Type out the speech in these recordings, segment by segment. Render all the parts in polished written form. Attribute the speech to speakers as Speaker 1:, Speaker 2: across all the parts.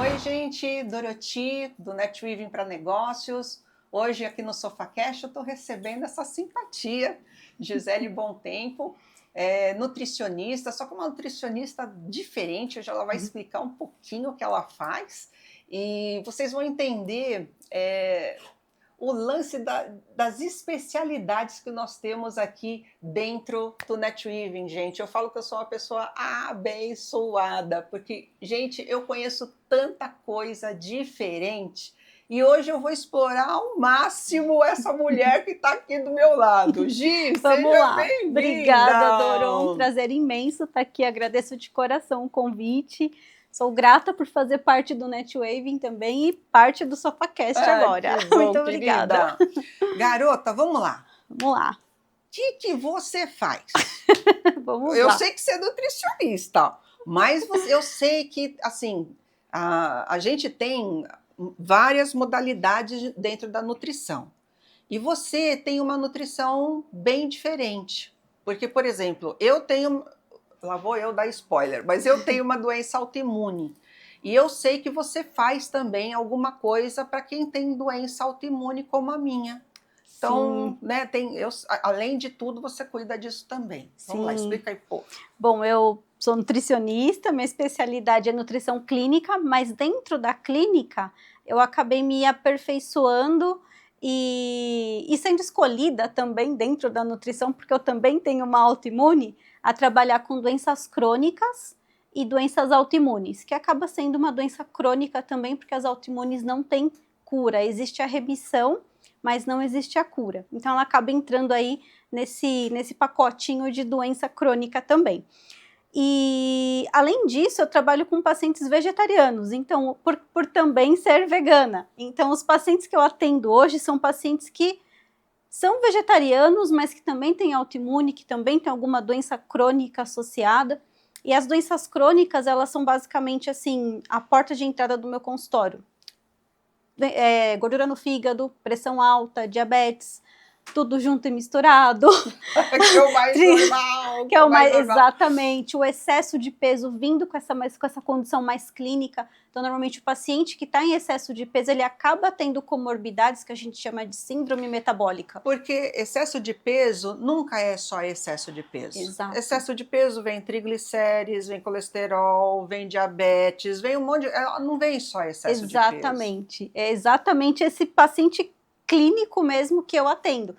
Speaker 1: Oi, gente, Doroti, do NetWeaving para Negócios. Hoje, aqui no SofaCast, eu estou recebendo essa simpatia, Gisele Bontempo, nutricionista, só que uma nutricionista diferente. Hoje ela vai explicar um pouquinho o que ela faz e vocês vão entender o lance das especialidades que nós temos aqui dentro do NetWeaving, gente. Eu falo que eu sou uma pessoa abençoada, porque, gente, eu conheço tanta coisa diferente e hoje eu vou explorar ao máximo essa mulher que está aqui do meu lado. Gi,
Speaker 2: Vamos
Speaker 1: seja
Speaker 2: lá.
Speaker 1: bem-vinda!
Speaker 2: Obrigada, Doron. Um prazer imenso estar aqui. Agradeço de coração o convite. Sou grata por fazer parte do NetWeaving também e parte do SofaCast agora.
Speaker 1: Que bom,
Speaker 2: Muito obrigada.
Speaker 1: querida. Garota, vamos lá.
Speaker 2: Vamos lá.
Speaker 1: O que você faz?
Speaker 2: Vamos
Speaker 1: Eu
Speaker 2: lá.
Speaker 1: sei que você é nutricionista, mas eu sei que, assim, a gente tem várias modalidades dentro da nutrição. E você tem uma nutrição bem diferente. Porque, por exemplo, eu tenho... Lá vou eu dar spoiler, mas eu tenho uma doença autoimune. E eu sei que você faz também alguma coisa para quem tem doença autoimune como a minha. Então, né, além de tudo, você cuida disso também. Vamos lá, explica aí, pô.
Speaker 2: Bom, eu sou nutricionista, minha especialidade é nutrição clínica, mas dentro da clínica eu acabei me aperfeiçoando e sendo escolhida também dentro da nutrição, porque eu também tenho uma autoimune, a trabalhar com doenças crônicas e doenças autoimunes, que acaba sendo uma doença crônica também, porque as autoimunes não têm cura, existe a remissão, mas não existe a cura. Então ela acaba entrando aí nesse pacotinho de doença crônica também. E, além disso, eu trabalho com pacientes vegetarianos, então, por também ser vegana. Então, os pacientes que eu atendo hoje são pacientes que são vegetarianos, mas que também têm autoimune, que também têm alguma doença crônica associada. E as doenças crônicas, elas são basicamente, assim, a porta de entrada do meu consultório. Gordura no fígado, pressão alta, diabetes, tudo junto e misturado.
Speaker 1: Que é o mais normal.
Speaker 2: Que é o mais, exatamente, o excesso de peso vindo com essa condição mais clínica. Então, normalmente, o paciente que está em excesso de peso, ele acaba tendo comorbidades que a gente chama de síndrome metabólica.
Speaker 1: Porque excesso de peso nunca é só excesso de peso.
Speaker 2: Exato.
Speaker 1: Excesso de peso vem triglicérides, vem colesterol, vem diabetes, vem um monte de... Não vem só excesso de peso.
Speaker 2: Exatamente. É exatamente esse paciente clínico mesmo que eu atendo.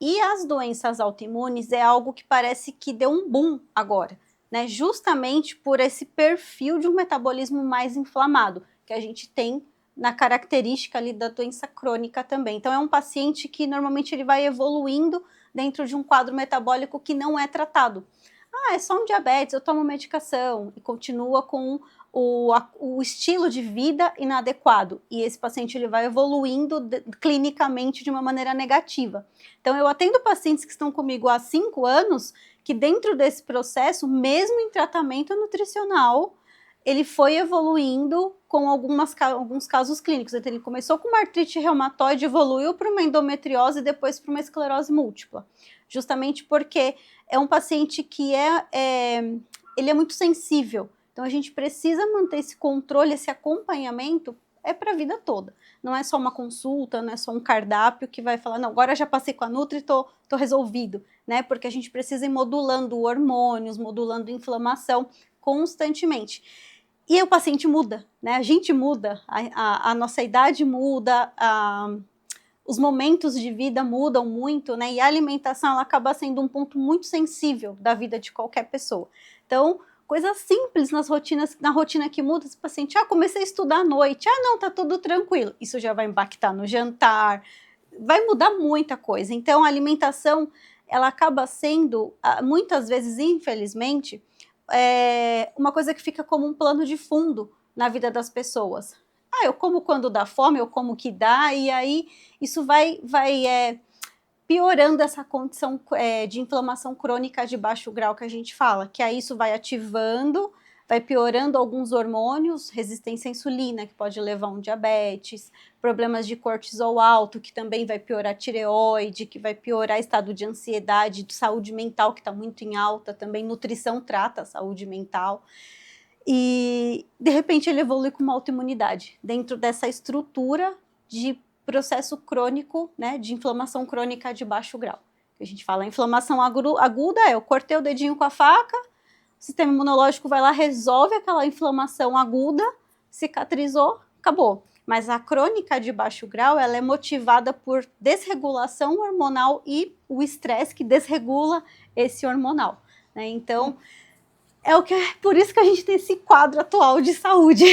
Speaker 2: E as doenças autoimunes é algo que parece que deu um boom agora, né? Justamente por esse perfil de um metabolismo mais inflamado, que a gente tem na característica ali da doença crônica também. Então é um paciente que normalmente ele vai evoluindo dentro de um quadro metabólico que não é tratado. Ah, é só um diabetes, eu tomo medicação e continua com o estilo de vida inadequado, e esse paciente ele vai evoluindo clinicamente de uma maneira negativa. Então eu atendo pacientes que estão comigo há 5 anos, que dentro desse processo, mesmo em tratamento nutricional, ele foi evoluindo com alguns casos clínicos. Então ele começou com uma artrite reumatoide, evoluiu para uma endometriose e depois para uma esclerose múltipla. Justamente porque é um paciente que ele é muito sensível. Então a gente precisa manter esse controle, esse acompanhamento para a vida toda. Não é só uma consulta, não é só um cardápio que vai falar, não, agora já passei com a Nutri e tô resolvido, né? Porque a gente precisa ir modulando hormônios, modulando inflamação constantemente. E o paciente muda, né? A gente muda, a nossa idade muda, os momentos de vida mudam muito, né? E a alimentação ela acaba sendo um ponto muito sensível da vida de qualquer pessoa. Então, coisas simples na rotina que muda, esse paciente, comecei a estudar à noite, não, tá tudo tranquilo. Isso já vai impactar no jantar, vai mudar muita coisa. Então, a alimentação, ela acaba sendo, muitas vezes, infelizmente, uma coisa que fica como um plano de fundo na vida das pessoas. Eu como quando dá fome, eu como o que dá, e aí isso vai piorando essa condição de inflamação crônica de baixo grau que a gente fala, que aí isso vai ativando, vai piorando alguns hormônios, resistência à insulina, que pode levar a um diabetes, problemas de cortisol alto, que também vai piorar a tireoide, que vai piorar estado de ansiedade, de saúde mental, que está muito em alta, também nutrição trata a saúde mental. E, de repente, ele evolui com uma autoimunidade dentro dessa estrutura de processo crônico, né, de inflamação crônica de baixo grau. A gente fala, a inflamação aguda eu cortei o dedinho com a faca, o sistema imunológico vai lá, resolve aquela inflamação aguda, cicatrizou, acabou. Mas a crônica de baixo grau, ela é motivada por desregulação hormonal e o estresse que desregula esse hormonal, né? Então, por isso que a gente tem esse quadro atual de saúde.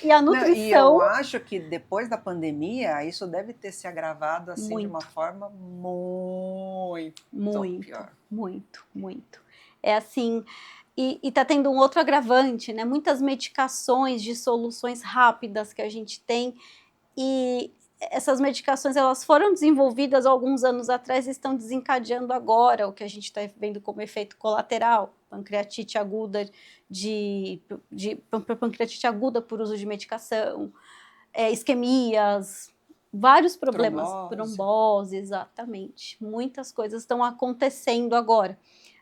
Speaker 2: E a nutrição...
Speaker 1: Não, e eu acho que depois da pandemia, isso deve ter se agravado assim
Speaker 2: muito,
Speaker 1: de uma forma muito pior.
Speaker 2: Muito. É assim... E tá tendo um outro agravante, né? Muitas medicações de soluções rápidas que a gente tem, e essas medicações, elas foram desenvolvidas alguns anos atrás e estão desencadeando agora o que a gente está vendo como efeito colateral, pancreatite aguda pancreatite aguda por uso de medicação, isquemias, vários problemas, trombose, exatamente. Muitas coisas estão acontecendo agora,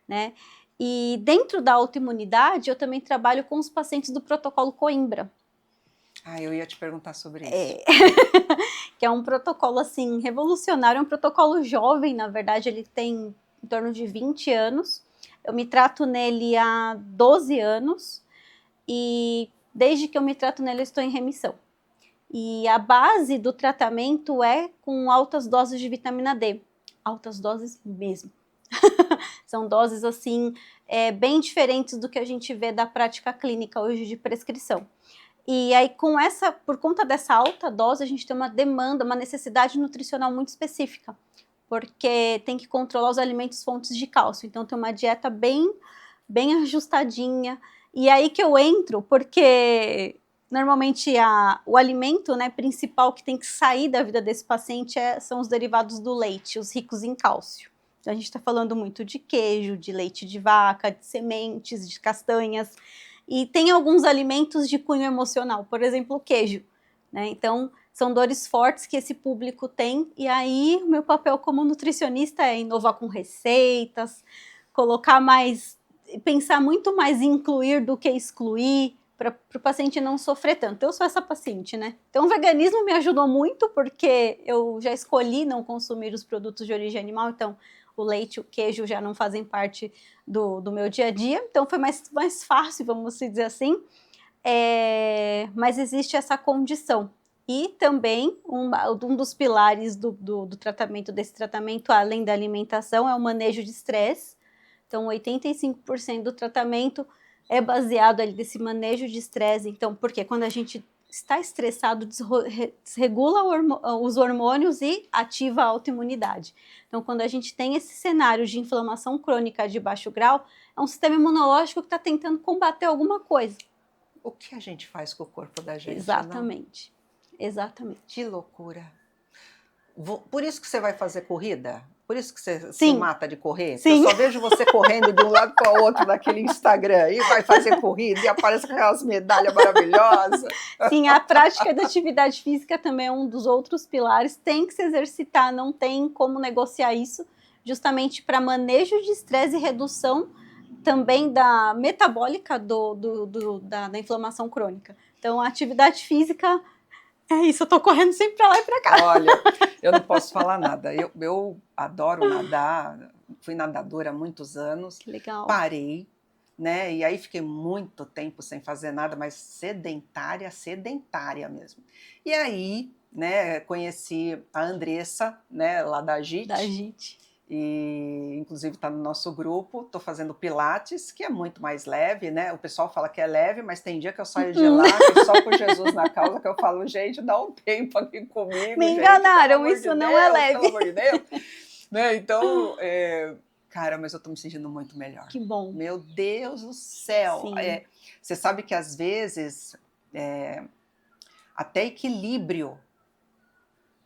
Speaker 2: né? E dentro da autoimunidade, eu também trabalho com os pacientes do protocolo Coimbra.
Speaker 1: Eu ia te perguntar sobre isso.
Speaker 2: Que é um protocolo, assim, revolucionário, é um protocolo jovem, na verdade, ele tem em torno de 20 anos. Eu me trato nele há 12 anos e desde que eu me trato nele, eu estou em remissão. E a base do tratamento é com altas doses de vitamina D. Altas doses mesmo. São doses, assim, bem diferentes do que a gente vê da prática clínica hoje de prescrição. E aí, por conta dessa alta dose, a gente tem uma demanda, uma necessidade nutricional muito específica, porque tem que controlar os alimentos fontes de cálcio. Então, tem uma dieta bem ajustadinha. E aí que eu entro, porque normalmente o alimento, né, principal que tem que sair da vida desse paciente são os derivados do leite, os ricos em cálcio. Então, a gente está falando muito de queijo, de leite de vaca, de sementes, de castanhas. E tem alguns alimentos de cunho emocional, por exemplo, o queijo, né? Então, são dores fortes que esse público tem. E aí, o meu papel como nutricionista é inovar com receitas, pensar muito mais em incluir do que excluir, para o paciente não sofrer tanto. Eu sou essa paciente, né? Então, o veganismo me ajudou muito, porque eu já escolhi não consumir os produtos de origem animal, então o leite e o queijo já não fazem parte do meu dia a dia, então foi mais fácil, vamos dizer assim, mas existe essa condição. E também, um dos pilares do tratamento, desse tratamento, além da alimentação, é o manejo de estresse. Então, 85% do tratamento é baseado ali desse manejo de estresse. Então, porque quando a gente está estressado, desregula os hormônios e ativa a autoimunidade. Então, quando a gente tem esse cenário de inflamação crônica de baixo grau, é um sistema imunológico que está tentando combater alguma coisa.
Speaker 1: O que a gente faz com o corpo da gente?
Speaker 2: Exatamente.
Speaker 1: Não?
Speaker 2: Exatamente.
Speaker 1: Que loucura. Por isso que você vai fazer corrida? Por isso que você se mata de correr?
Speaker 2: Sim.
Speaker 1: Eu só vejo você correndo de um lado para o outro naquele Instagram e vai fazer corrida e aparece com aquelas medalhas maravilhosas.
Speaker 2: Sim, a prática da atividade física também é um dos outros pilares. Tem que se exercitar, não tem como negociar isso, justamente para manejo de estresse e redução também da metabólica da inflamação crônica. Então, a atividade física... É isso, eu tô correndo sempre para lá e para cá.
Speaker 1: Olha, eu não posso falar nada. Eu adoro nadar, fui nadadora há muitos anos.
Speaker 2: Que legal.
Speaker 1: Parei, né? E aí fiquei muito tempo sem fazer nada, mas sedentária mesmo. E aí, né, conheci a Andressa, né, lá da AGIT.
Speaker 2: Da AGIT.
Speaker 1: E inclusive está no nosso grupo, estou fazendo pilates, que é muito mais leve, né? O pessoal fala que é leve, mas tem dia que eu saio de lá, que só por Jesus na causa, que eu falo, gente, dá um tempo aqui comigo.
Speaker 2: Me enganaram, gente, isso não é leve.
Speaker 1: Pelo amor de Deus. Né? Então, cara, mas eu estou me sentindo muito melhor.
Speaker 2: Que bom.
Speaker 1: Meu Deus do céu. Você sabe que às vezes, até equilíbrio.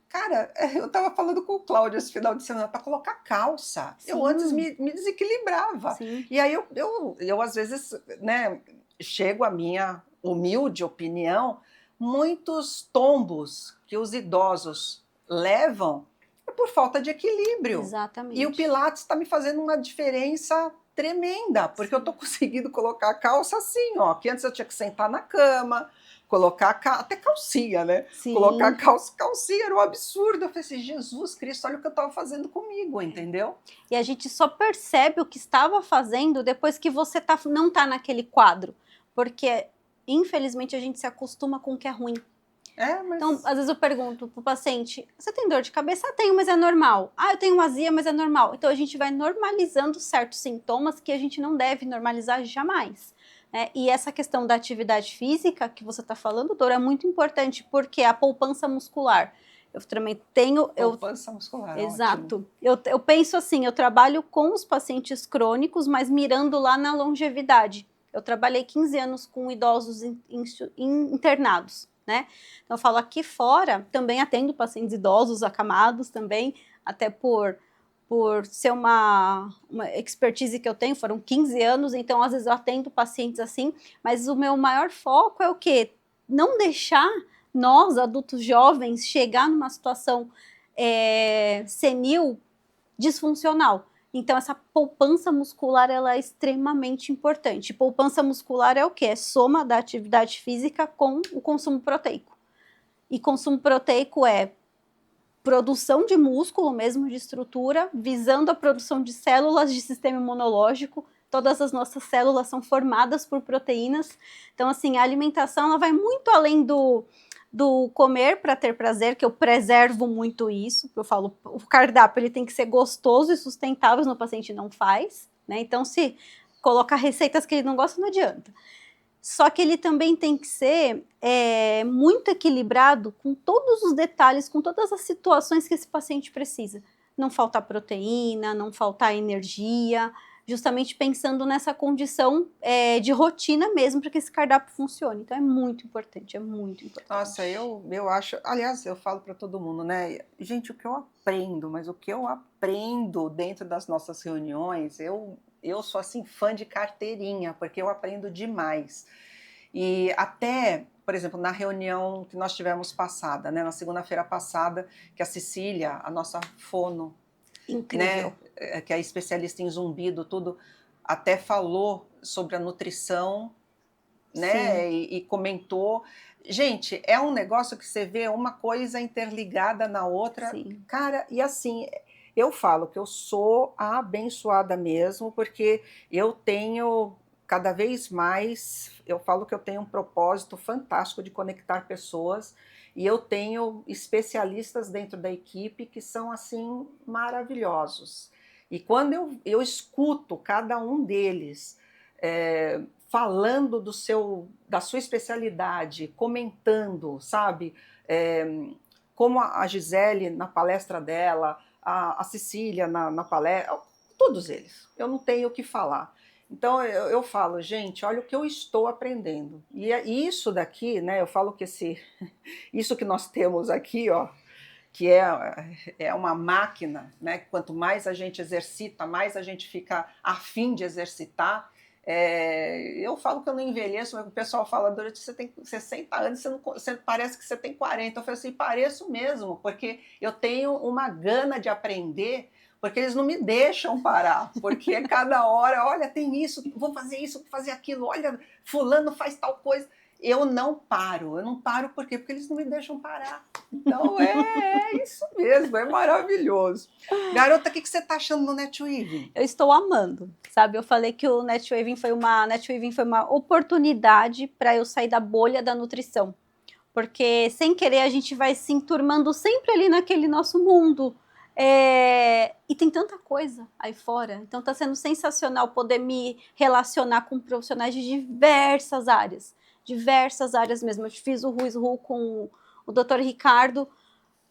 Speaker 1: Cara, eu estava falando com o Cláudio esse final de semana para colocar calça. Sim. Eu antes me desequilibrava. Sim. E aí eu às vezes, né, chego à minha humilde opinião, muitos tombos que os idosos levam é por falta de equilíbrio.
Speaker 2: Exatamente.
Speaker 1: E o Pilates está me fazendo uma diferença tremenda, porque eu estou conseguindo colocar a calça assim, ó, que antes eu tinha que sentar na cama, colocar até calcinha, né?
Speaker 2: Sim.
Speaker 1: Colocar calcinha era um absurdo. Eu falei assim, Jesus Cristo, olha o que eu estava fazendo comigo, entendeu?
Speaker 2: E a gente só percebe o que estava fazendo depois que você não tá naquele quadro, porque infelizmente a gente se acostuma com o que é ruim.
Speaker 1: Mas...
Speaker 2: Então, às vezes eu pergunto pro paciente, você tem dor de cabeça? Ah, tenho, mas é normal. Ah, eu tenho azia, mas é normal. Então, a gente vai normalizando certos sintomas que a gente não deve normalizar jamais. Né? E essa questão da atividade física que você está falando, doutora, é muito importante, porque a poupança muscular. Eu também tenho...
Speaker 1: Poupança muscular,
Speaker 2: exato. Eu penso assim, eu trabalho com os pacientes crônicos, mas mirando lá na longevidade. Eu trabalhei 15 anos com idosos internados. Né? Então eu falo, aqui fora também atendo pacientes idosos, acamados também, até por ser uma expertise que eu tenho, foram 15 anos, então às vezes eu atendo pacientes assim, mas o meu maior foco é o quê? Não deixar nós, adultos jovens, chegar numa situação senil, disfuncional. Então, essa poupança muscular, ela é extremamente importante. Poupança muscular é o quê? É soma da atividade física com o consumo proteico. E consumo proteico é produção de músculo mesmo, de estrutura, visando a produção de células de sistema imunológico. Todas as nossas células são formadas por proteínas. Então, assim, a alimentação, ela vai muito além do comer para ter prazer, que eu preservo muito isso. Eu falo, o cardápio ele tem que ser gostoso e sustentável, senão o paciente não faz, né? Então, se colocar receitas que ele não gosta, não adianta. Só que ele também tem que ser muito equilibrado com todos os detalhes, com todas as situações que esse paciente precisa. Não faltar proteína, não faltar energia, justamente pensando nessa condição de rotina mesmo para que esse cardápio funcione. Então é muito importante, é muito importante.
Speaker 1: Nossa, eu acho, aliás, eu falo para todo mundo, né? Gente, o que eu aprendo, mas o que eu aprendo dentro das nossas reuniões, eu sou assim fã de carteirinha, porque eu aprendo demais. E até, por exemplo, na reunião que nós tivemos passada, né, na segunda-feira passada, que a Cecília, a nossa fono,
Speaker 2: incrível,
Speaker 1: né, que é especialista em zumbido, tudo, até falou sobre a nutrição, né, e comentou. Gente, é um negócio que você vê uma coisa interligada na outra.
Speaker 2: Sim.
Speaker 1: Cara, e assim, eu falo que eu sou a abençoada mesmo, porque eu tenho cada vez mais, eu falo que eu tenho um propósito fantástico de conectar pessoas, e eu tenho especialistas dentro da equipe que são assim maravilhosos. E quando eu escuto cada um deles falando da sua especialidade, comentando, sabe? Como a Gisele na palestra dela, a Cecília na palestra, todos eles. Eu não tenho o que falar. Então eu falo, gente, olha o que eu estou aprendendo. E isso daqui, né? Eu falo que isso que nós temos aqui, ó, que é uma máquina, né? Quanto mais a gente exercita, mais a gente fica afim de exercitar. Eu falo que eu não envelheço, mas o pessoal fala, durante você tem 60 anos, você parece que você tem 40. Eu falo assim, pareço mesmo, porque eu tenho uma gana de aprender, porque eles não me deixam parar, porque cada hora, olha, tem isso, vou fazer aquilo, olha, fulano faz tal coisa. Eu não paro por quê? Porque eles não me deixam parar. Então é isso mesmo, é maravilhoso. Garota, o que você está achando no NetWeaving?
Speaker 2: Eu estou amando, sabe? Eu falei que o NetWeaving foi uma oportunidade para eu sair da bolha da nutrição. Porque sem querer a gente vai se enturmando sempre ali naquele nosso mundo. E tem tanta coisa aí fora. Então está sendo sensacional poder me relacionar com profissionais de diversas áreas mesmo. Eu fiz o Ruiz-Ru com o Dr. Ricardo.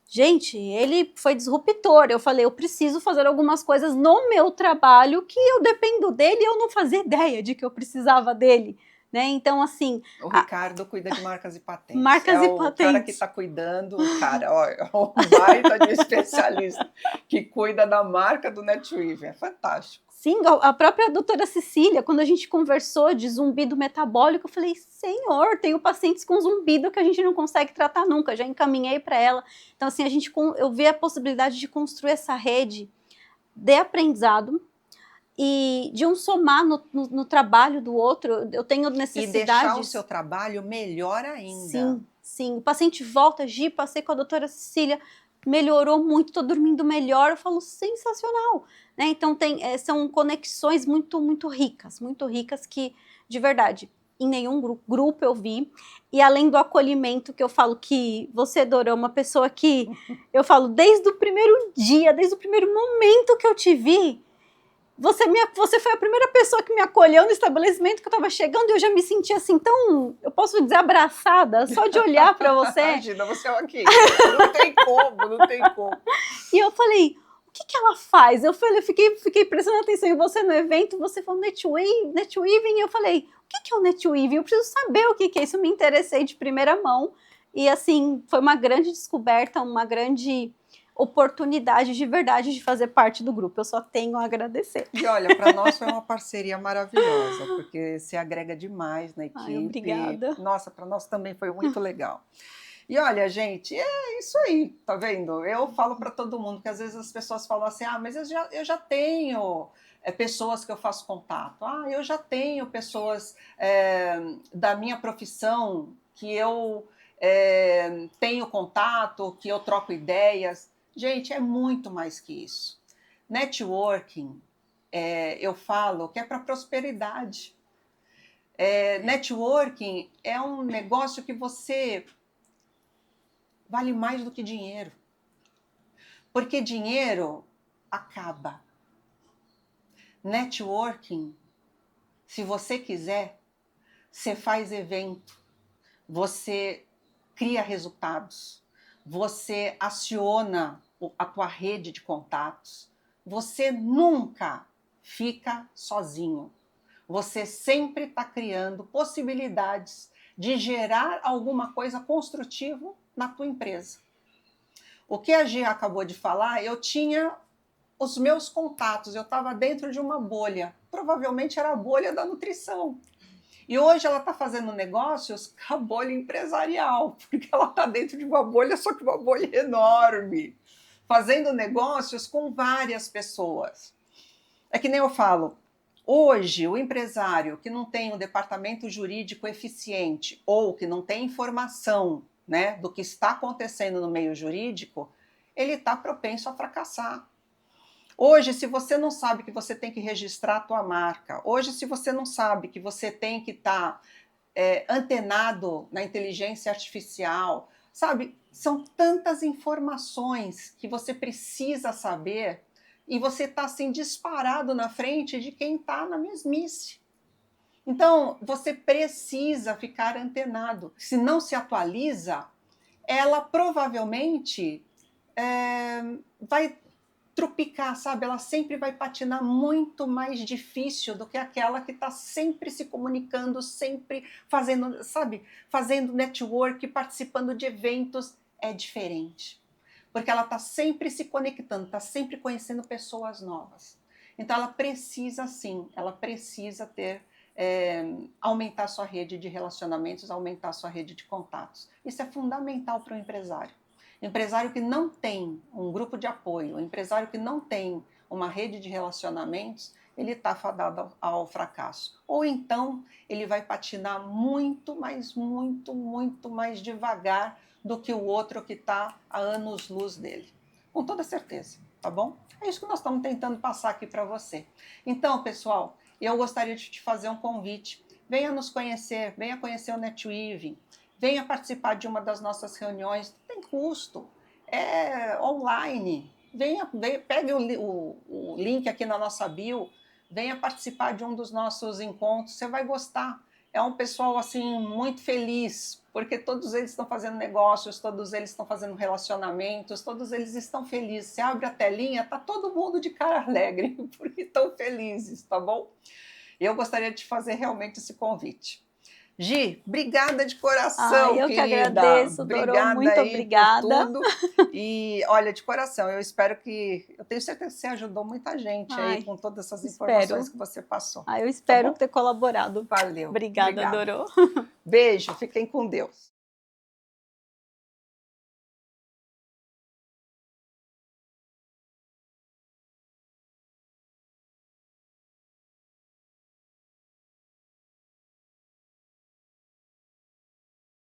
Speaker 2: Gente, ele foi disruptor. Eu falei, eu preciso fazer algumas coisas no meu trabalho que eu dependo dele e eu não fazia ideia de que eu precisava dele. Né? Então, assim...
Speaker 1: O Ricardo cuida de marcas e patentes.
Speaker 2: Marcas e patentes.
Speaker 1: O cara que está cuidando, cara, ó, o baita de especialista que cuida da marca do NetWeaving. É fantástico.
Speaker 2: Sim, a própria doutora Cecília, quando a gente conversou de zumbido metabólico, eu falei, senhor, tenho pacientes com zumbido que a gente não consegue tratar nunca, já encaminhei para ela. Então, assim, eu vi a possibilidade de construir essa rede de aprendizado e de um somar no trabalho do outro. Eu tenho necessidades...
Speaker 1: E deixar o seu trabalho melhor ainda.
Speaker 2: Sim, sim. O paciente volta, Gi, passei com a doutora Cecília, melhorou muito, estou dormindo melhor. Eu falo, sensacional. Né? Então, são conexões muito ricas que, de verdade, em nenhum grupo eu vi. E além do acolhimento, que eu falo que você, Dora, é uma pessoa que, eu falo, desde o primeiro dia, desde o primeiro momento que eu te vi, você foi a primeira pessoa que me acolheu no estabelecimento que eu estava chegando e eu já me senti assim tão, eu posso dizer, abraçada, só de olhar para você.
Speaker 1: Imagina, você é aqui, não tem como, não tem como.
Speaker 2: E eu falei, o que ela faz? Eu falei, fiquei prestando atenção em você no evento, você falou netweaving, eu falei, o que é o netweaving? Eu preciso saber o que é isso, eu me interessei de primeira mão. E assim, foi uma grande descoberta, uma grande oportunidade de verdade de fazer parte do grupo. Eu só tenho a agradecer.
Speaker 1: E olha, para nós foi uma parceria maravilhosa, porque se agrega demais na equipe.
Speaker 2: Ai, obrigada.
Speaker 1: Nossa, para nós também foi muito legal. E olha, gente, é isso aí, tá vendo? Eu falo para todo mundo que às vezes as pessoas falam assim, mas eu já tenho pessoas que eu faço contato, eu já tenho pessoas da minha profissão que eu tenho contato, que eu troco ideias. Gente, é muito mais que isso. Networking, eu falo que é para prosperidade. Networking é um negócio que você vale mais do que dinheiro. Porque dinheiro acaba. Networking, se você quiser, você faz evento, você cria resultados, você aciona a tua rede de contatos, você nunca fica sozinho. Você sempre está criando possibilidades de gerar alguma coisa construtiva na tua empresa. O que a Gia acabou de falar, eu tinha os meus contatos, eu estava dentro de uma bolha, provavelmente era a bolha da nutrição. E hoje ela está fazendo negócios com a bolha empresarial, porque ela está dentro de uma bolha, só que uma bolha enorme, fazendo negócios com várias pessoas. É que nem eu falo, hoje o empresário que não tem um departamento jurídico eficiente ou que não tem informação, né, do que está acontecendo no meio jurídico, ele está propenso a fracassar. Hoje, se você não sabe que você tem que registrar a tua marca, hoje, se você não sabe que você tem que estar antenado na inteligência artificial, sabe? São tantas informações que você precisa saber e você está assim disparado na frente de quem está na mesmice. Então, você precisa ficar antenado. Se não se atualiza, ela provavelmente vai trupicar, sabe? Ela sempre vai patinar muito mais difícil do que aquela que está sempre se comunicando, sempre fazendo, sabe? Fazendo network, participando de eventos. É diferente. Porque ela está sempre se conectando, está sempre conhecendo pessoas novas. Então ela precisa sim, ela precisa ter, aumentar sua rede de relacionamentos, aumentar sua rede de contatos. Isso é fundamental para o empresário. Empresário que não tem um grupo de apoio, empresário que não tem uma rede de relacionamentos, ele está fadado ao fracasso. Ou então ele vai patinar muito mais devagar do que o outro que está a anos-luz dele. Com toda certeza, tá bom? É isso que nós estamos tentando passar aqui para você. Então, pessoal, eu gostaria de te fazer um convite. Venha nos conhecer, venha conhecer o netweaving. Venha participar de uma das nossas reuniões, não tem custo, é online. Pegue o link aqui na nossa bio, venha participar de um dos nossos encontros, você vai gostar. É um pessoal assim muito feliz, porque todos eles estão fazendo negócios, todos eles estão fazendo relacionamentos, todos eles estão felizes. Você abre a telinha, tá todo mundo de cara alegre, porque estão felizes, tá bom? Eu gostaria de fazer realmente esse convite. Gi, obrigada de coração,
Speaker 2: eu
Speaker 1: querida.
Speaker 2: Que agradeço, Dorô, muito obrigada.
Speaker 1: Por tudo. E olha, de coração, eu tenho certeza que você ajudou muita gente aí com todas essas informações que você passou.
Speaker 2: Eu espero ter colaborado.
Speaker 1: Valeu.
Speaker 2: Obrigada, Dorô.
Speaker 1: Beijo, fiquem com Deus.